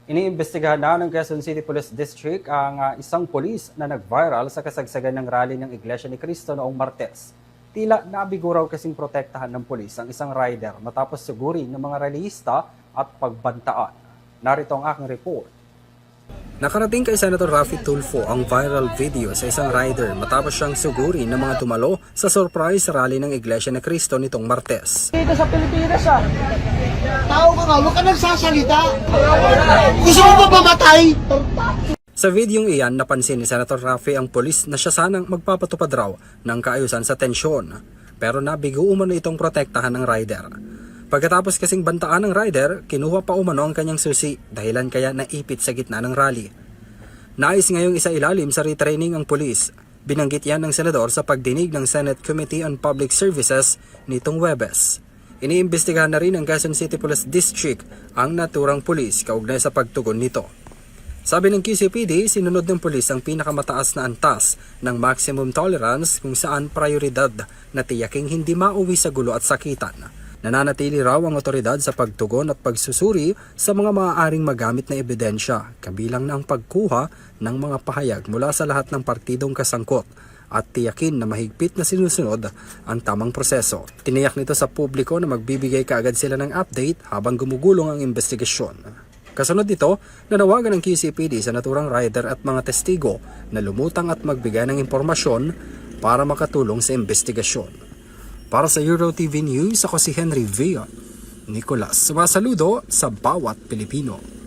Iniimbestigahan na ng Quezon City Police District ang isang pulis na nag-viral sa kasagsagan ng rally ng Iglesia ni Cristo noong Martes. Tila nabigo raw kasing protektahan ng pulis ang isang rider matapos sugurin ng mga relihista at pagbantaan. Narito ang aking report. Nakarating kay Senator Raffy Tulfo ang viral video sa isang rider matapos siyang sugurin ng mga dumalo sa surprise rally ng Iglesia ni Cristo nitong Martes. Dito sa Pilipinas Tao ka nga, huwag ka nagsasalita. Gusto mo ba mamatay? Sa videong iyan, napansin ni Senator Raffy ang pulis na siya sanang magpapatupad raw ng kaayusan sa tensyon. Pero nabigo umano itong protektahan ng rider. Pagkatapos kasing bantaan ng rider, kinuha pa umano ang kanyang susi dahilan kaya naipit sa gitna ng rally. Nais ngayong isa ilalim sa retraining ang pulis. Binanggit yan ng senador sa pagdinig ng Senate Committee on Public Services nitong Huwebes. Iniimbestigahan na rin ng Quezon City Police District ang naturang pulis kaugnay sa pagtugon nito. Sabi ng QCPD, sinunod ng pulis ang pinakamataas na antas ng maximum tolerance kung saan prioridad na tiyaking hindi mauwi sa gulo at sakitan. Nananatili raw ang otoridad sa pagtugon at pagsusuri sa mga maaaring magamit na ebidensya, kabilang na ang pagkuha ng mga pahayag mula sa lahat ng partidong kasangkot at tiyakin na mahigpit na sinusunod ang tamang proseso. Tiniyak nito sa publiko na magbibigay kaagad sila ng update habang gumugulong ang investigasyon. Kasunod nito, nanawagan ng QCPD sa naturang rider at mga testigo na lumutang at magbigay ng impormasyon para makatulong sa investigasyon. Para sa EuroTV News, ako si Henry Villa Nicolas. Sumasaludo sa bawat Pilipino.